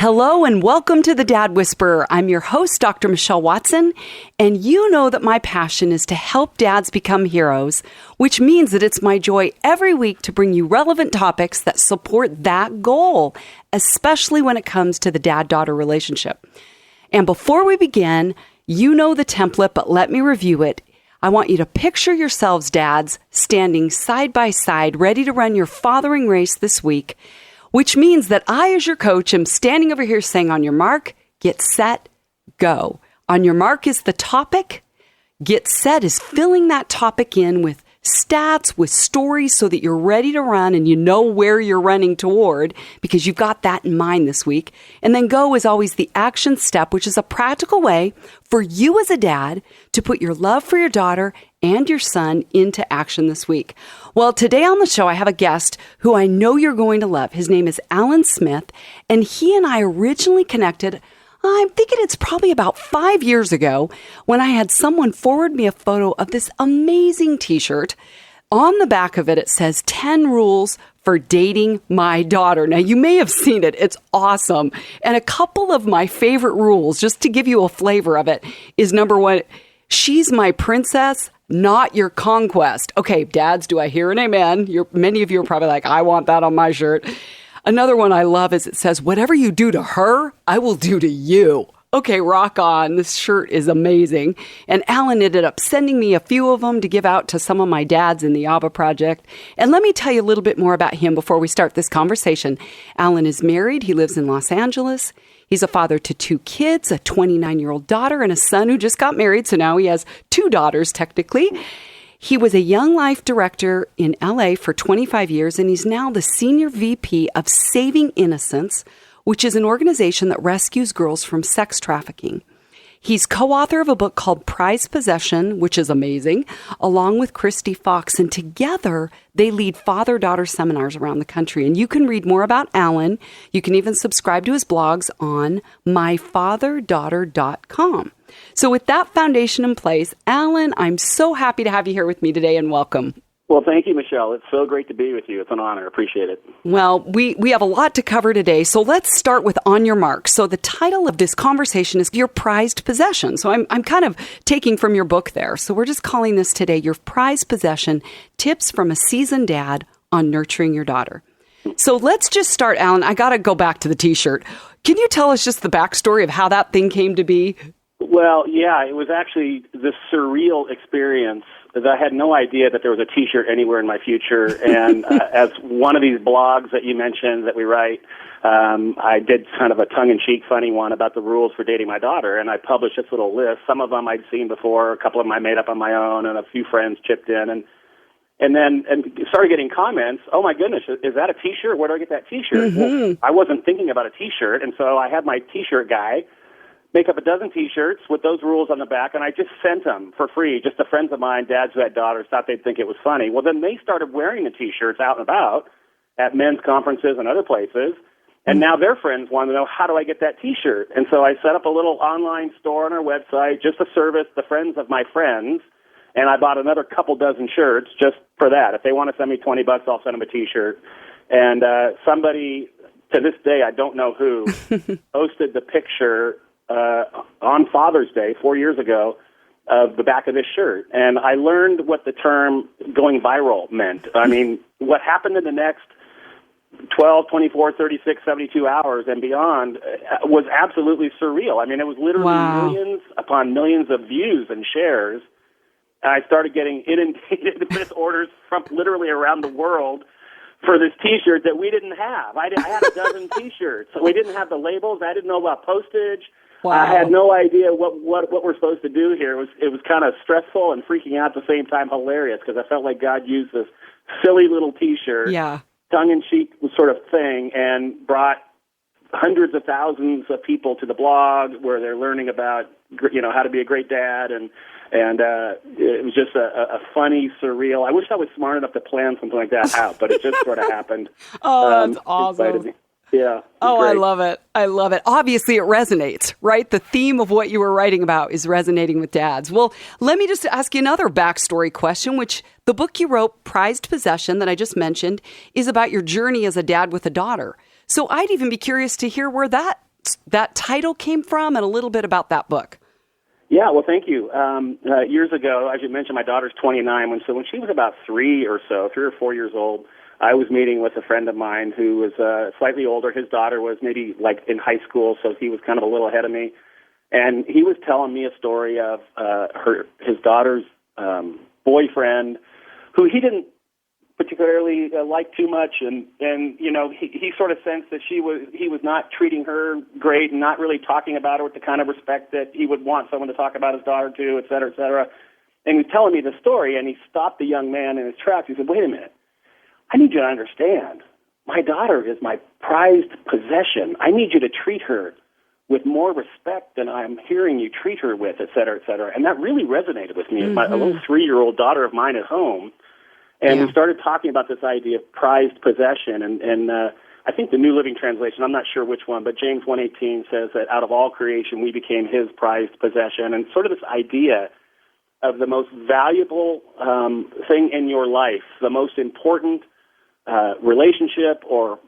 Hello and welcome to the Dad Whisperer. I'm your host, Dr. Michelle Watson, and you know that my passion is to help dads become heroes, which means that it's my joy every week to bring you relevant topics that support that goal, especially when it comes to the dad-daughter relationship. And before we begin, you know the template, but let me review it. I want you to picture yourselves, dads, standing side by side, ready to run your fathering race this week, which means that I, as your coach, am standing over here saying, on your mark, get set, go. On your mark is the topic. Get set is filling that topic in with stats, with stories so that you're ready to run and you know where you're running toward because you've got that in mind this week. And then go is always the action step, which is a practical way for you as a dad to put your love for your daughter and your son into action this week. Well, today on the show, I have a guest who I know you're going to love. His name is Alan Smith, and he and I originally connected, I'm thinking it's probably about 5 years ago, when I had someone forward me a photo of this amazing t-shirt. On the back of it, it says 10 rules for dating my daughter. Now, you may have seen it. It's awesome. And a couple of my favorite rules, just to give you a flavor of it, is number one, she's my princess, not your conquest. Okay, dads, do I hear an amen? Many of you are probably like, I want that on my shirt. Another one I love is it says, whatever you do to her, I will do to you. Okay, rock on. This shirt is amazing. And Alan ended up sending me a few of them to give out to some of my dads in the ABBA project. And let me tell you a little bit more about him before we start this conversation. Alan is married. He lives in Los Angeles. He's a father to 2 kids, a 29-year-old daughter and a son who just got married. So now he has 2 daughters, technically. He was a Young Life director in LA for 25 years, and he's now the senior VP of Saving Innocence, which is an organization that rescues girls from sex trafficking. He's co-author of a book called Prized Possession, which is amazing, along with Christy Fox. And together, they lead father-daughter seminars around the country. And you can read more about Alan. You can even subscribe to his blogs on myfatherdaughter.com. So with that foundation in place, Alan, I'm so happy to have you here with me today, and welcome. Well, thank you, Michelle. It's so great to be with you. It's an honor. Appreciate it. Well, we have a lot to cover today, so let's start with On Your Mark. So the title of this conversation is Your Prized Possession. So I'm kind of taking from your book there. So we're just calling this today Your Prized Possession, Tips from a Seasoned Dad on Nurturing Your Daughter. So let's just start, Alan. I got to go back to the T-shirt. Can you tell us just the backstory of how that thing came to be? Well, yeah, it was actually this surreal experience that I had no idea that there was a T-shirt anywhere in my future. And as one of these blogs that you mentioned that we write, I did kind of a tongue-in-cheek funny one about the rules for dating my daughter, and I published this little list. Some of them I'd seen before, a couple of them I made up on my own, and a few friends chipped in. And then started getting comments, oh my goodness, is that a T-shirt? Where do I get that T-shirt? Mm-hmm. Well, I wasn't thinking about a T-shirt, and so I had my T-shirt guy make up a dozen T-shirts with those rules on the back, and I just sent them for free, just to friends of mine, dads who had daughters, thought they'd think it was funny. Well, then they started wearing the T-shirts out and about at men's conferences and other places, and now their friends want to know, how do I get that T-shirt? And so I set up a little online store on our website just to service the friends of my friends, and I bought another couple dozen shirts just for that. If they want to send me $20, I'll send them a T-shirt. And somebody, to this day, I don't know who, posted the picture on Father's Day 4 years ago of the back of this shirt. And I learned what the term going viral meant. I mean, what happened in the next 12, 24, 36, 72 hours and beyond was absolutely surreal. I mean, it was literally millions upon millions of views and shares. And I started getting inundated with orders from literally around the world for this T-shirt that we didn't have. I had a dozen T-shirts. So we didn't have the labels. I didn't know about postage. Wow. I had no idea what we're supposed to do here. It was kind of stressful and freaking out at the same time, hilarious, because I felt like God used this silly little T-shirt, tongue-in-cheek sort of thing, and brought hundreds of thousands of people to the blog where they're learning about, how to be a great dad, and it was just a funny, surreal. I wish I was smart enough to plan something like that out, but it just sort of happened. Oh, that's awesome. Yeah. Oh, great. I love it. I love it. Obviously, it resonates, right? The theme of what you were writing about is resonating with dads. Well, let me just ask you another backstory question, which the book you wrote, Prized Possession, that I just mentioned, is about your journey as a dad with a daughter. So I'd even be curious to hear where that that title came from and a little bit about that book. Yeah, well, thank you. Years ago, as you mentioned, my daughter's 29. When she was about 3 or 4 years old, I was meeting with a friend of mine who was slightly older. His daughter was maybe like in high school, so he was kind of a little ahead of me. And he was telling me a story of his daughter's boyfriend, who he didn't particularly like too much, and you know, he sort of sensed that he was not treating her great and not really talking about her with the kind of respect that he would want someone to talk about his daughter to, et cetera, et cetera. And he was telling me the story, and he stopped the young man in his tracks. He said, "Wait a minute, I need you to understand. My daughter is my prized possession. I need you to treat her with more respect than I'm hearing you treat her with, et cetera, et cetera." And that really resonated with me. A little 3-year-old daughter of mine at home. And we started talking about this idea of prized possession. And I think the New Living Translation, I'm not sure which one, but James 1:18 says that out of all creation we became his prized possession. And sort of this idea of the most valuable thing in your life, the most important relationship or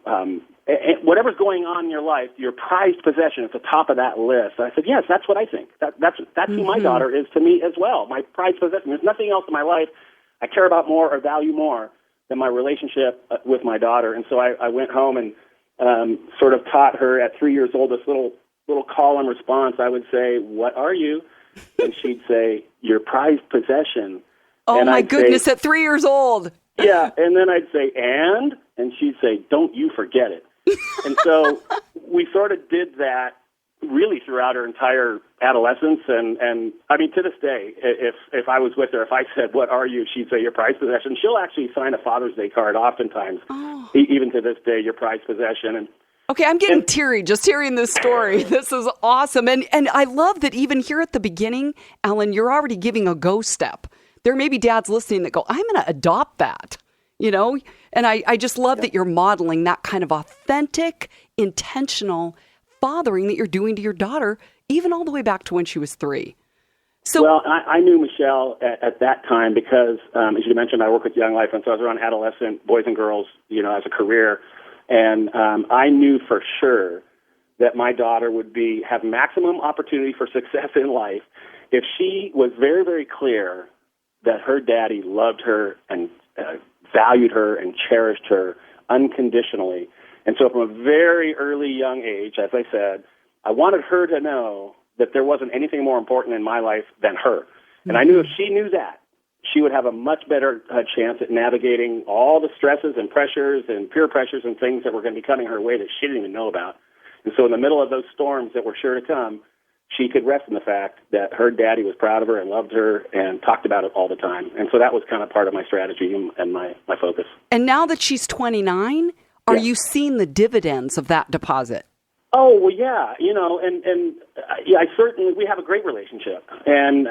whatever's going on in your life, your prized possession at the top of that list. And I said, yes, that's what I think. That's who my daughter is to me as well, my prized possession. There's nothing else in my life I care about more or value more than my relationship with my daughter. And so I went home and sort of taught her at 3 years old this little call and response. I would say, "What are you?" And she'd say, "Your prized possession." Oh, and my I'd goodness, say, at 3 years old. Yeah, and then I'd say, and she'd say, "Don't you forget it." And so we sort of did that really throughout her entire adolescence. And I mean, to this day, if I was with her, if I said, "What are you?" she'd say, "Your prized possession." She'll actually sign a Father's Day card oftentimes, even to this day, "Your prized possession." And okay, I'm getting teary just hearing this story. This is awesome. And I love that even here at the beginning, Alan, you're already giving a go step. There may be dads listening that go, "I'm going to adopt that," you know? And I just love that you're modeling that kind of authentic, intentional fathering that you're doing to your daughter, even all the way back to when she was 3. So, well, I knew Michelle at that time because, as you mentioned, I work with Young Life, and so I was around adolescent boys and girls, you know, as a career. And I knew for sure that my daughter would have maximum opportunity for success in life if she was very, very clear that her daddy loved her and valued her and cherished her unconditionally. And so from a very early young age, as I said, I wanted her to know that there wasn't anything more important in my life than her. And I knew if she knew that, she would have a much better chance at navigating all the stresses and pressures and peer pressures and things that were going to be coming her way that she didn't even know about. And so in the middle of those storms that were sure to come, she could rest in the fact that her daddy was proud of her and loved her and talked about it all the time. And so that was kind of part of my strategy and my focus. And now that she's 29, are you seeing the dividends of that deposit? Oh, well, yeah, you know, and I certainly, we have a great relationship. And,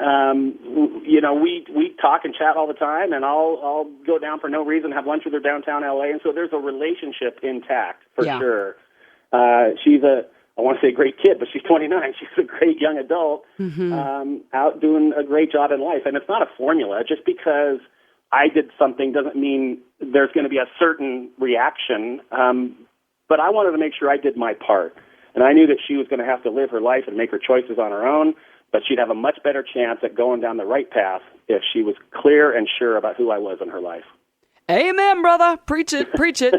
you know, we talk and chat all the time, and I'll go down for no reason, have lunch with her downtown L.A., and so there's a relationship intact for sure. She's I want to say great kid, but she's 29. She's a great young adult out doing a great job in life. And it's not a formula. Just because I did something doesn't mean there's going to be a certain reaction. But I wanted to make sure I did my part. And I knew that she was going to have to live her life and make her choices on her own, but she'd have a much better chance at going down the right path if she was clear and sure about who I was in her life. Amen, brother. Preach it, preach it.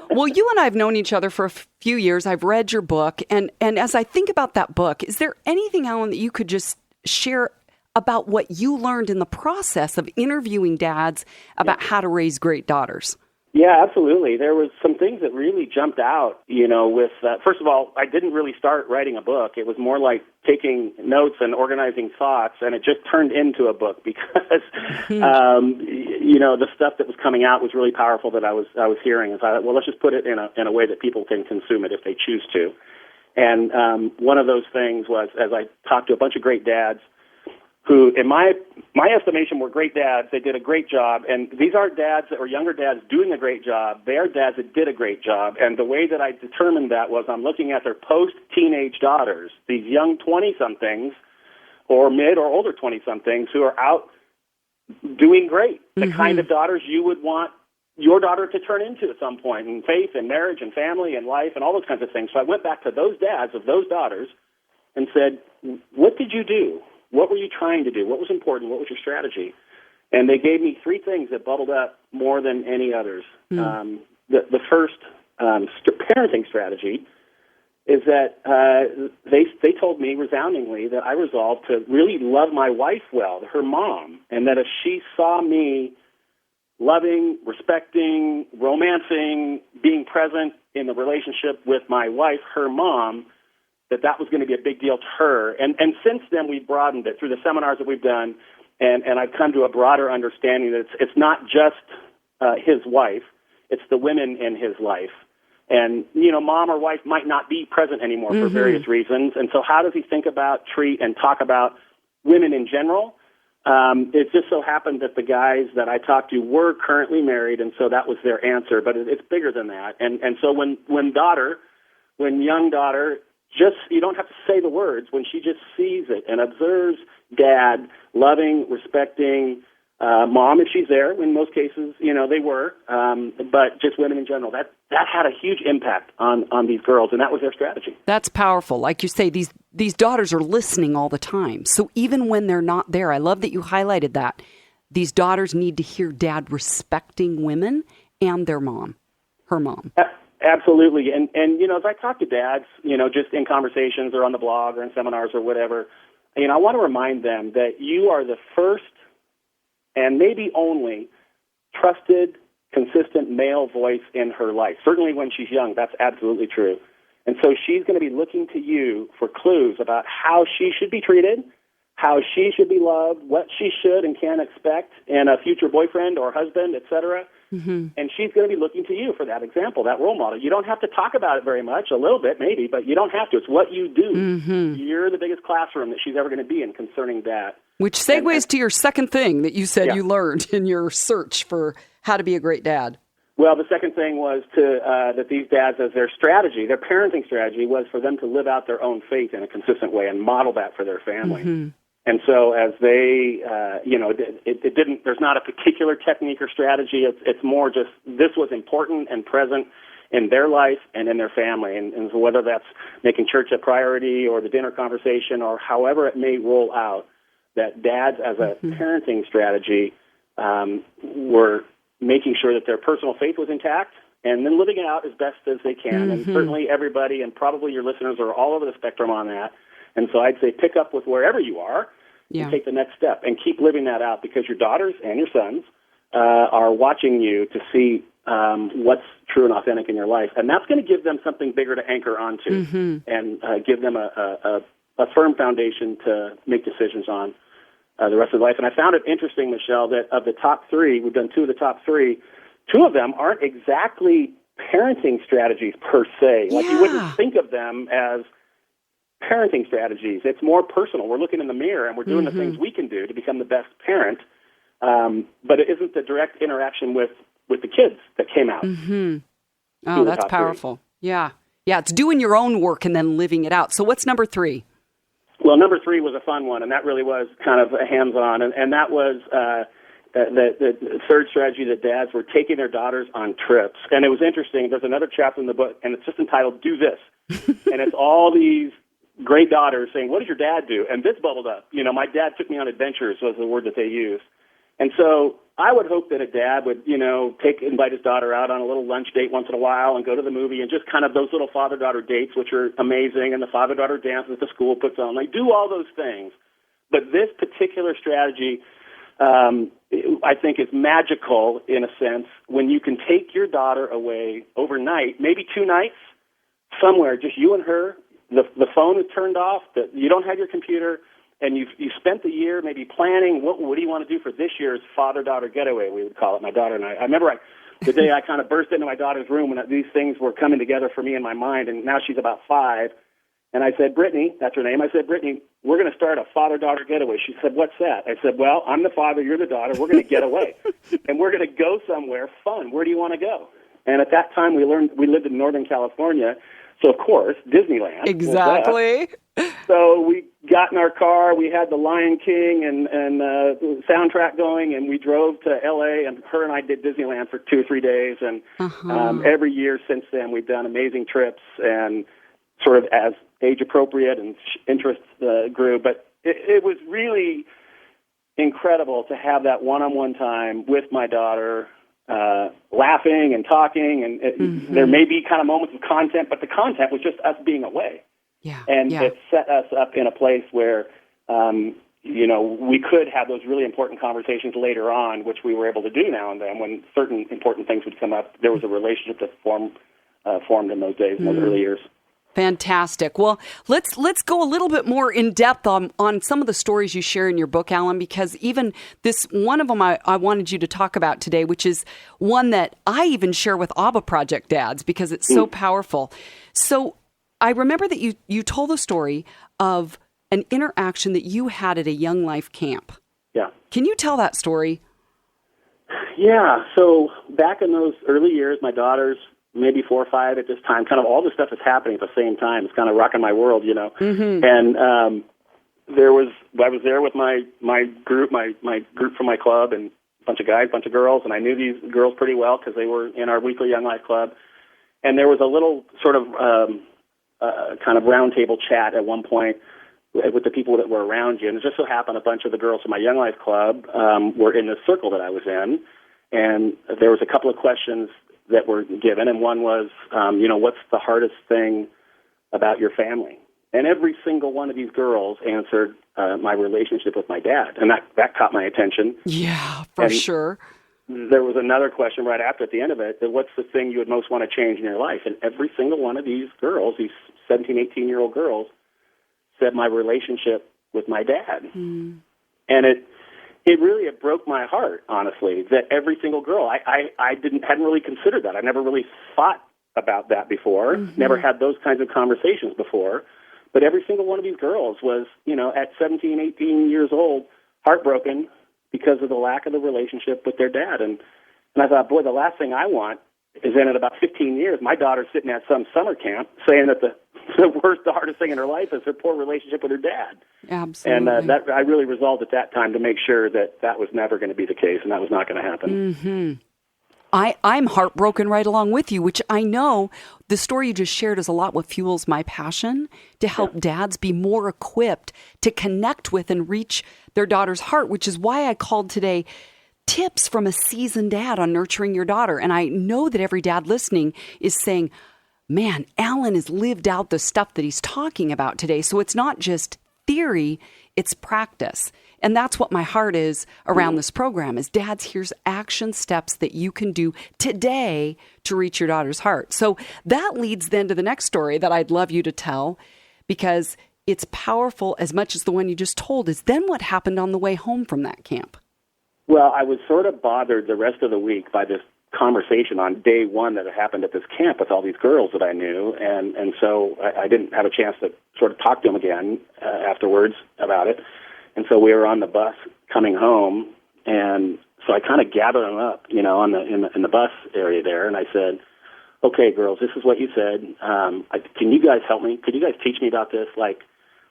Well, you and I have known each other for a few years. I've read your book. And as I think about that book, is there anything, Alan, that you could just share about what you learned in the process of interviewing dads about how to raise great daughters? Yeah, absolutely. There was some things that really jumped out, you know, with, first of all, I didn't really start writing a book. It was more like taking notes and organizing thoughts, and it just turned into a book because, you know, the stuff that was coming out was really powerful that I was hearing. And so I thought, well, let's just put it in a way that people can consume it if they choose to. And one of those things was, as I talked to a bunch of great dads, who, in my estimation, were great dads. They did a great job. And these aren't dads that were younger dads doing a great job. They are dads that did a great job. And the way that I determined that was I'm looking at their post-teenage daughters, these young 20-somethings or mid or older 20-somethings who are out doing great, the kind of daughters you would want your daughter to turn into at some point, in faith and marriage and family and life and all those kinds of things. So I went back to those dads of those daughters and said, what did you do? What were you trying to do? What was important? What was your strategy? And they gave me three things that bubbled up more than any others. The first parenting strategy is that they told me resoundingly that I resolved to really love my wife well, her mom, and that if she saw me loving, respecting, romancing, being present in the relationship with my wife, her mom, that was going to be a big deal to her. And since then, we've broadened it through the seminars that we've done, and I've come to a broader understanding that it's not just his wife, it's the women in his life. And, mom or wife might not be present anymore for various reasons. And so how does he think about, treat, and talk about women in general? It just so happened that the guys that I talked to were currently married, and so that was their answer. But it's bigger than that. And so when young daughter, just, you don't have to say the words, when she just sees it and observes dad loving, respecting, mom, if she's there, in most cases, they were, but just women in general, that had a huge impact on these girls, and that was their strategy. That's powerful. Like you say, these daughters are listening all the time. So even when they're not there, I love that you highlighted that. These daughters need to hear dad respecting women and their mom, her mom. Absolutely. And as I talk to dads, just in conversations or on the blog or in seminars or whatever, I want to remind them that you are the first and maybe only trusted, consistent male voice in her life. Certainly when she's young, that's absolutely true. And so she's going to be looking to you for clues about how she should be treated, how she should be loved, what she should and can expect in a future boyfriend or husband, etc. And she's going to be looking to you for that example, that role model. You don't have to talk about it very much, a little bit maybe, but you don't have to. It's what you do. You're the biggest classroom that she's ever going to be in concerning that. Which segues to your second thing that you said you learned in your search for how to be a great dad. Well, the second thing was that these dads, as their strategy, their parenting strategy, was for them to live out their own faith in a consistent way and model that for their family. And so as they, it didn't, there's not a particular technique or strategy. It's more just this was important and present in their life and in their family. And so whether that's making church a priority or the dinner conversation or however it may roll out, that dads as a parenting strategy were making sure that their personal faith was intact and then living it out as best as they can. And certainly everybody, and probably your listeners, are all over the spectrum on that. And so I'd say pick up with wherever you are and take the next step and keep living that out, because your daughters and your sons are watching you to see what's true and authentic in your life. And that's going to give them something bigger to anchor onto and give them a firm foundation to make decisions on the rest of their life. And I found it interesting, Michelle, that of the top three, we've done two of the top three, two of them aren't exactly parenting strategies per se. Like you wouldn't think of them as parenting strategies. It's more personal. We're looking in the mirror and we're doing the things we can do to become the best parent, but it isn't the direct interaction with the kids that came out. Oh, that's powerful. Three. Yeah, it's doing your own work and then living it out. So what's number three? Well, number three was a fun one, and that really was kind of a hands-on, and that was the third strategy that dads were taking their daughters on trips. And it was interesting. There's another chapter in the book, and it's just entitled, Do This. And it's all these great daughters saying, what does your dad do? And this bubbled up. My dad took me on adventures was the word that they used. And so I would hope that a dad would, invite his daughter out on a little lunch date once in a while and go to the movie and just kind of those little father-daughter dates, which are amazing, and the father-daughter dances the school puts on. They do all those things. But this particular strategy, I think, is magical in a sense when you can take your daughter away overnight, maybe 2 nights, somewhere, just you and her. The phone is turned off. You don't have your computer. And you spent the year maybe planning, what do you want to do for this year's father-daughter getaway, we would call it, my daughter and I. I remember the day I kind of burst into my daughter's room when these things were coming together for me in my mind, and now she's about 5. And I said, Brittany, that's her name, I said, Brittany, we're going to start a father-daughter getaway. She said, what's that? I said, well, I'm the father, you're the daughter, we're going to get away. And we're going to go somewhere fun. Where do you want to go? And at that time, we lived in Northern California, so of course, Disneyland. Exactly. So we got in our car. We had the Lion King and soundtrack going, and we drove to L.A., and her and I did Disneyland for 2 or 3 days. And every year since then, we've done amazing trips, and sort of as age appropriate and interest grew. But it was really incredible to have that one-on-one time with my daughter, laughing and talking. And there may be kind of moments of content, but the content was just us being away. Yeah. And it set us up in a place where, we could have those really important conversations later on, which we were able to do now and then when certain important things would come up. There was a relationship that formed in those days, in those early years. Fantastic. Well, let's go a little bit more in depth on some of the stories you share in your book, Alan, because even this one of them I wanted you to talk about today, which is one that I even share with ABBA Project dads because it's so powerful. So I remember that you told the story of an interaction that you had at a Young Life camp. Yeah. Can you tell that story? Yeah. So back in those early years, my daughter's maybe 4 or 5 at this time, kind of all this stuff is happening at the same time. It's kind of rocking my world, And I was there with my group, my group from my club, and a bunch of guys, a bunch of girls, and I knew these girls pretty well because they were in our weekly Young Life Club. And there was a little sort of kind of roundtable chat at one point with the people that were around you. And it just so happened a bunch of the girls from my Young Life Club were in the circle that I was in. And there was a couple of questions that were given, and one was, what's the hardest thing about your family? And every single one of these girls answered my relationship with my dad, and that caught my attention. Yeah, for sure. There was another question right after at the end of it, that what's the thing you would most want to change in your life? And every single one of these girls, these 17, 18-year-old girls, said my relationship with my dad. And it broke my heart, honestly, that every single girl, I hadn't really considered that. I never really thought about that before, never had those kinds of conversations before. But every single one of these girls was, at 17, 18 years old, heartbroken because of the lack of the relationship with their dad. And I thought, boy, the last thing I want is then in about 15 years, my daughter's sitting at some summer camp saying that the worst, the hardest thing in her life is her poor relationship with her dad. Absolutely. And that I really resolved at that time to make sure that was never going to be the case and that was not going to happen. I'm heartbroken right along with you, which I know the story you just shared is a lot what fuels my passion to help dads be more equipped to connect with and reach their daughter's heart, which is why I called today tips from a seasoned dad on nurturing your daughter. And I know that every dad listening is saying, man, Alan has lived out the stuff that he's talking about today. So it's not just theory, it's practice. And that's what my heart is around this program is dads, here's action steps that you can do today to reach your daughter's heart. So that leads then to the next story that I'd love you to tell because it's powerful as much as the one you just told is then what happened on the way home from that camp. Well, I was sort of bothered the rest of the week by this conversation on day one that had happened at this camp with all these girls that I knew, and so I didn't have a chance to sort of talk to them again afterwards about it. And so we were on the bus coming home, and so I kind of gathered them up, on in the bus area there, and I said, "Okay, girls, this is what you said. Can you guys help me? Could you guys teach me about this? Like,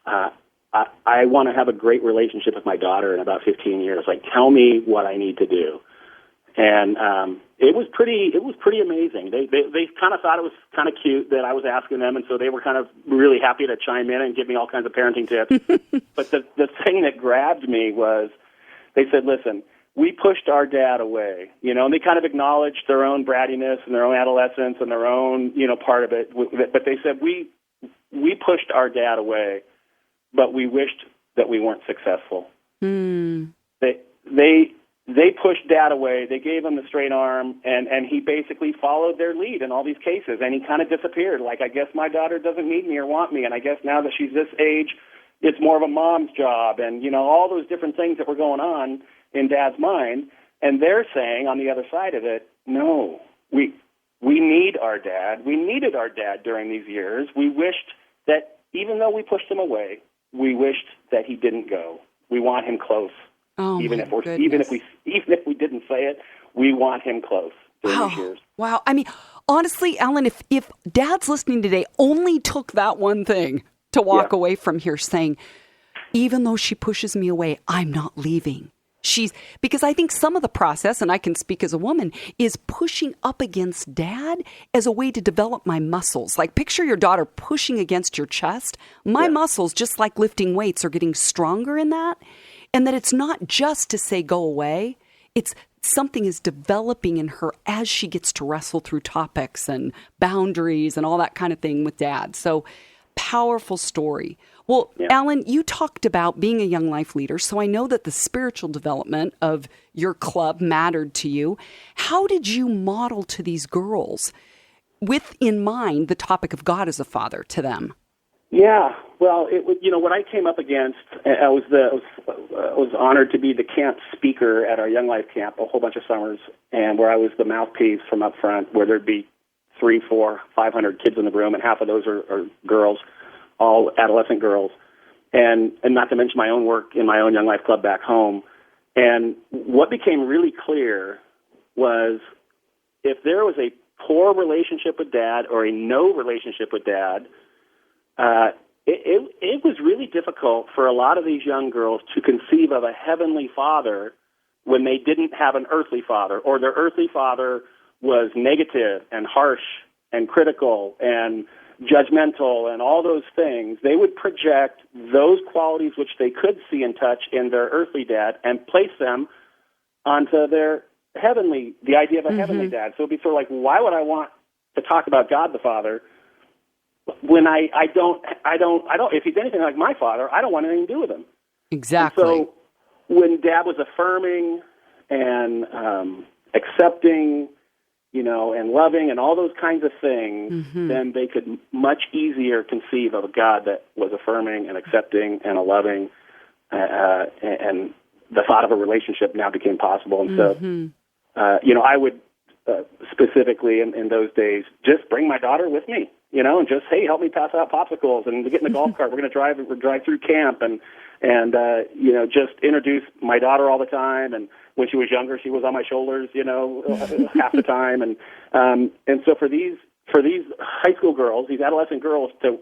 I want to have a great relationship with my daughter in about 15 years. Like, tell me what I need to do." And it was pretty amazing. They kind of thought it was kind of cute that I was asking them, and so they were kind of really happy to chime in and give me all kinds of parenting tips. But the thing that grabbed me was they said, "Listen, we pushed our dad away," and they kind of acknowledged their own brattiness and their own adolescence and their own part of it. But they said we pushed our dad away, but we wished that we weren't successful. They pushed Dad away. They gave him the straight arm, and he basically followed their lead in all these cases, and he kind of disappeared. Like, I guess my daughter doesn't need me or want me, and I guess now that she's this age, it's more of a mom's job, and, all those different things that were going on in Dad's mind. And they're saying on the other side of it, no, we need our dad. We needed our dad during these years. We wished that even though we pushed him away, we wished that he didn't go. We want him close. Oh, even if we didn't say it, we want him close during these years. Wow. I mean, honestly, Alan, if dads listening today only took that one thing to walk away from here saying, Even though she pushes me away, I'm not leaving. Because I think some of the process, and I can speak as a woman, is pushing up against dad as a way to develop my muscles. Like picture your daughter pushing against your chest. My muscles, just like lifting weights, are getting stronger in that. And that it's not just to say go away. It's something is developing in her as she gets to wrestle through topics and boundaries and all that kind of thing with dad. So powerful story. Well, Alan, you talked about being a Young Life leader, so I know that the spiritual development of your club mattered to you. How did you model to these girls with in mind the topic of God as a father to them? Yeah, well, what I came up against, I was honored to be the camp speaker at our Young Life camp a whole bunch of summers, and where I was the mouthpiece from up front, where there'd be 300, 400, 500 kids in the room, and half of those are girls, all adolescent girls, and not to mention my own work in my own Young Life Club back home. And what became really clear was if there was a poor relationship with dad or a no relationship with dad, it was really difficult for a lot of these young girls to conceive of a heavenly father when they didn't have an earthly father, or their earthly father was negative and harsh and critical and judgmental and all those things. They would project those qualities which they could see and touch in their earthly dad and place them onto their the idea of a heavenly dad. So it'd be sort of like, why would I want to talk about God the Father when I don't, if he's anything like my father, I don't want anything to do with him. Exactly. And so when dad was affirming and accepting, and loving and all those kinds of things, then they could much easier conceive of a God that was affirming and accepting and a loving, and the thought of a relationship now became possible. And so, I would specifically in those days just bring my daughter with me, and just, hey, help me pass out popsicles and get in the golf cart. We're going to drive through camp and just introduce my daughter all the time. And when she was younger, she was on my shoulders, half the time. And so for these high school girls, these adolescent girls, to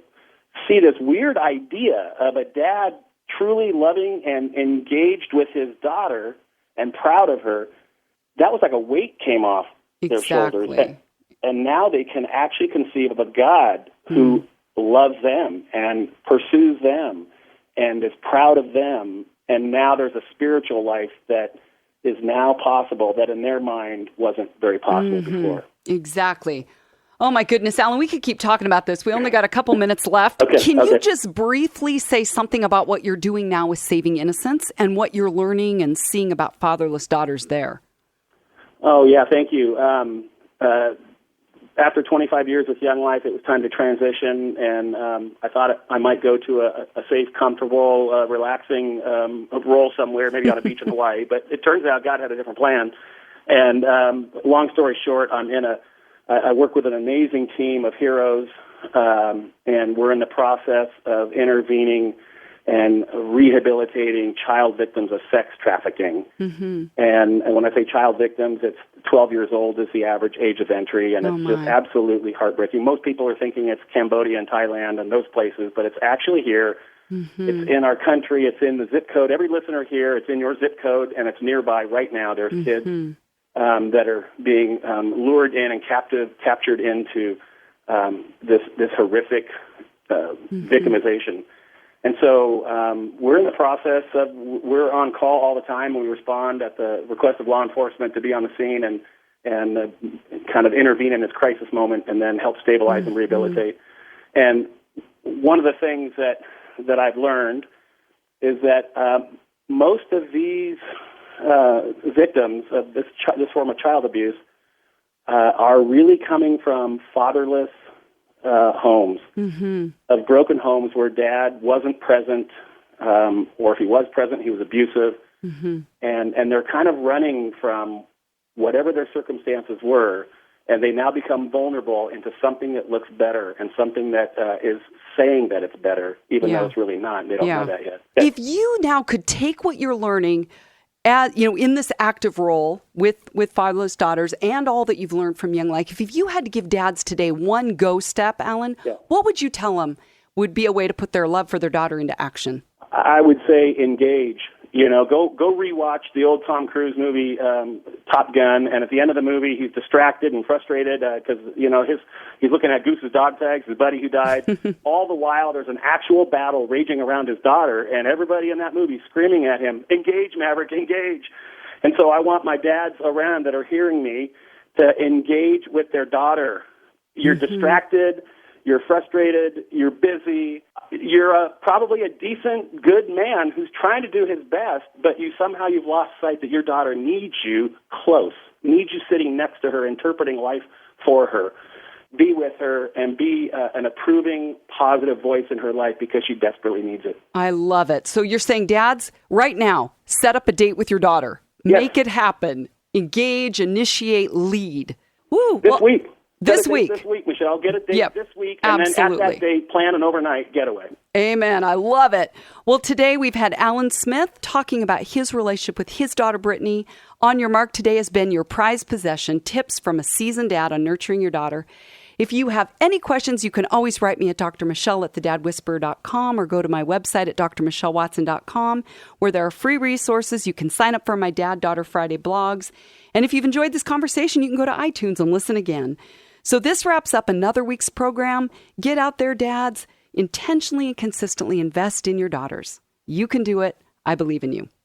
see this weird idea of a dad truly loving and engaged with his daughter and proud of her, that was like a weight came off their shoulders. And now they can actually conceive of a God who loves them and pursues them and is proud of them. And now there's a spiritual life that is now possible that in their mind wasn't very possible before. Exactly. Oh, my goodness, Alan, we could keep talking about this. We only got a couple minutes left. Can you just briefly say something about what you're doing now with Saving Innocence and what you're learning and seeing about fatherless daughters there? Oh, yeah, thank you. After 25 years with Young Life, it was time to transition, and I thought I might go to a safe, comfortable, relaxing role somewhere, maybe on a beach in Hawaii. But it turns out God had a different plan. And long story short, I work with an amazing team of heroes, and we're in the process of intervening and rehabilitating child victims of sex trafficking. And when I say child victims, it's 12 years old is the average age of entry, and it's just absolutely heartbreaking. Most people are thinking it's Cambodia and Thailand and those places, but it's actually here. It's in our country. It's in the zip code. Every listener here, it's in your zip code, and it's nearby right now. There's kids that are being lured in and captured into this horrific victimization. And so we're in the process of, we're on call all the time, and we respond at the request of law enforcement to be on the scene and kind of intervene in this crisis moment and then help stabilize and rehabilitate. And one of the things that I've learned is that most of these victims of this form of child abuse are really coming from fatherless homes, of broken homes where dad wasn't present, or if he was present, he was abusive, and they're kind of running from whatever their circumstances were, and they now become vulnerable into something that looks better and something that is saying that it's better, even though it's really not. They don't know that yet. If you now could take what you're learning in this active role with fatherless daughters and all that you've learned from Young Life, if you had to give dads today one go step, Alan, what would you tell them would be a way to put their love for their daughter into action? I would say engage. Go rewatch the old Tom Cruise movie, Top Gun, and at the end of the movie, he's distracted and frustrated because he's looking at Goose's dog tags, his buddy who died. All the while, there's an actual battle raging around his daughter, and everybody in that movie screaming at him, "Engage, Maverick, engage!" And so I want my dads around that are hearing me to engage with their daughter. You're distracted. You're frustrated, you're busy, you're probably a decent, good man who's trying to do his best, but you've lost sight that your daughter needs you close, needs you sitting next to her, interpreting life for her. Be with her and be an approving, positive voice in her life because she desperately needs it. I love it. So you're saying, dads, right now, set up a date with your daughter. Yes. Make it happen. Engage, initiate, lead. Woo, This week. This week, Michelle. Get a date this week, and absolutely. then at that date, plan an overnight getaway. Amen. I love it. Well, today we've had Alan Smith talking about his relationship with his daughter, Brittany. On Your Mark today has been your prized possession, tips from a seasoned dad on nurturing your daughter. If you have any questions, you can always write me at drmichelle@thedadwhisperer.com or go to my website at drmichellewatson.com, where there are free resources. You can sign up for my Dad Daughter Friday blogs. And if you've enjoyed this conversation, you can go to iTunes and listen again. So this wraps up another week's program. Get out there, dads. Intentionally and consistently invest in your daughters. You can do it. I believe in you.